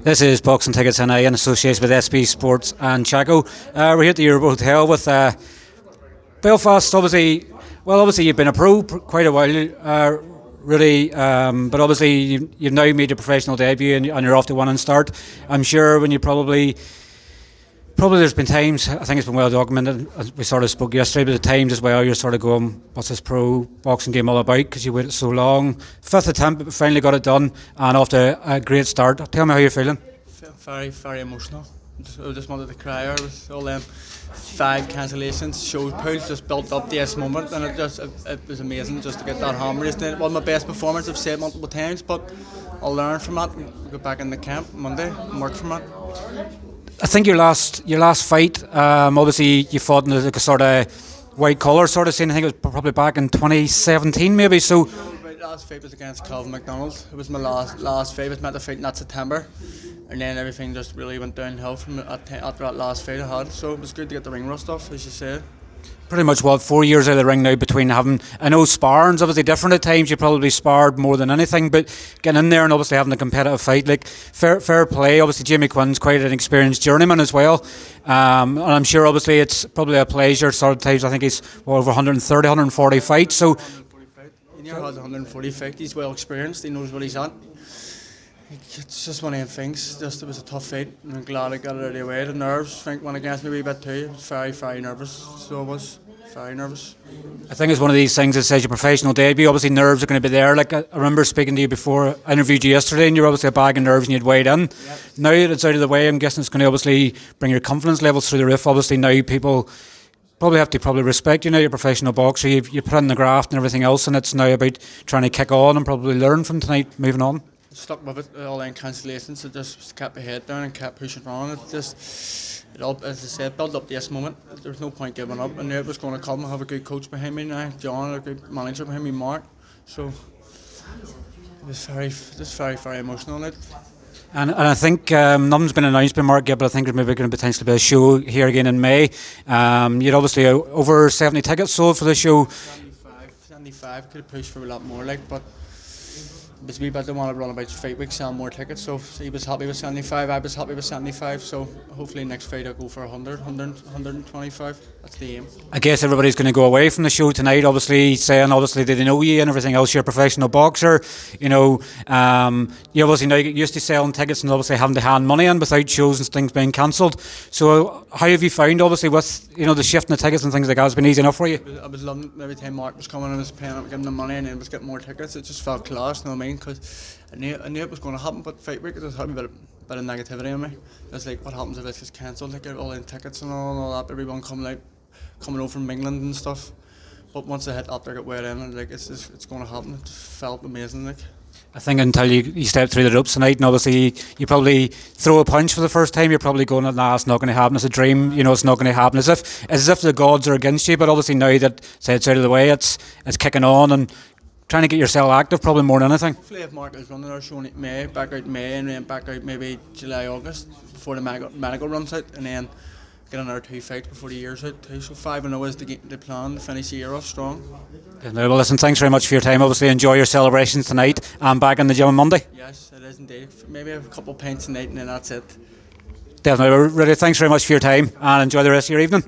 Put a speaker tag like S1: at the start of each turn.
S1: This is Boxing Tickets NI in association with SB Sports and Chaco. We're here at the Europa Hotel with Belfast. Obviously you've been a pro quite a while, really, but obviously you've now made your professional debut and you're off to one and start. I'm sure when you probably there's been times, I think it's been well documented, we sort of spoke yesterday, but the times as well you're sort of going, what's this pro boxing game all about, because you waited so long. Fifth attempt, but finally got it done and off to a great start. Tell me how you're feeling.
S2: Very, very emotional. I just wanted to cry with all them 5 cancellations, shows pools just built up this moment, and it was amazing just to get that home race. It wasn't my best performance, I've said multiple times, but I'll learn from it and go back in the camp Monday and work from it.
S1: I think your last fight, obviously you fought in a sort of white collar sort of scene. I think it was probably back in 2017 maybe. So
S2: my last fight was against Calvin McDonald. It was my last fight. I was meant to fight in that September, and then everything just really went downhill from after that last fight I had. So it was good to get the ring rust off, as you said.
S1: Pretty much 4 years out of the ring now between having, I know sparring's obviously different at times, you probably sparred more than anything, but getting in there and obviously having a competitive fight, like fair play. Obviously Jamie Quinn's quite an experienced journeyman as well, and I'm sure obviously it's probably a pleasure sort of times. I think he's over 130, 140 fights, so
S2: he near has 140 fights. He's well experienced, he knows what he's at. It's just one of them things. It was a tough fight. I'm glad I got it out of the way. The nerves, I think, went against me a wee bit too. I was very, very nervous. So I was very nervous.
S1: I think it's one of these things that says your professional debut. Obviously, nerves are going to be there. Like I remember speaking to you before I interviewed you yesterday, and you're obviously a bag of nerves and you'd weighed in. Yep. Now that it's out of the way, I'm guessing it's going to obviously bring your confidence levels through the roof. Obviously, now people probably have to respect you now. You're a professional boxer. You put in the graft and everything else, and it's now about trying to kick on and probably learn from tonight, moving on.
S2: Stuck with it, all them cancellations. I just kept my head down and kept pushing on. It all, as I said, built up this moment. There was no point giving up. I knew it was going to come. I have a good coach behind me now, John, a good manager behind me, Mark. So it was very, very emotional.
S1: And I think nothing's been announced by Mark yet, but I think there's maybe going to potentially be a show here again in May. You'd obviously over 70 tickets sold for the show.
S2: 75 could have pushed for a lot more, but it was a wee bit. I want to run about 5 weeks, sell more tickets. So he was happy with 75, I was happy with 75. So hopefully next fight I'll go for 100, 125. That's the aim. I
S1: guess everybody's going to go away from the show tonight, obviously they know you and everything else. You're a professional boxer. You obviously now get used to selling tickets and obviously having to hand money in without shows and things being cancelled. So how have you found, obviously, with the shift in the tickets and things like that? Has been easy enough for you?
S2: I was loving it. Every time Mark was coming, I was paying up, giving them money, and then was getting more tickets. It just felt class, you know what I mean? Because I knew it was going to happen, but fight week it just had a bit of negativity on me. It's like, what happens if it gets cancelled? Like all the tickets and all that, everyone coming over from England and stuff. But once I hit after I got weighed in, it's going to happen. It felt amazing.
S1: I think until you step through the ropes tonight, and obviously you probably throw a punch for the first time, you're probably going, nah, it's not going to happen. It's a dream, it's not going to happen. As if the gods are against you. But obviously now that it's out of the way, it's kicking on and trying to get yourself active probably more than anything.
S2: Hopefully if Mark is running our show in May, back out May, and then back out maybe July, August before the medical runs out, and then get another 2 fights before the year's out too. So 5-0 is the plan to finish the year off strong.
S1: Well, listen, thanks very much for your time. Obviously enjoy your celebrations tonight and back in the gym on Monday.
S2: Yes, it is indeed. Maybe a couple of pints tonight and then that's it.
S1: Definitely. Really, thanks very much for your time and enjoy the rest of your evening.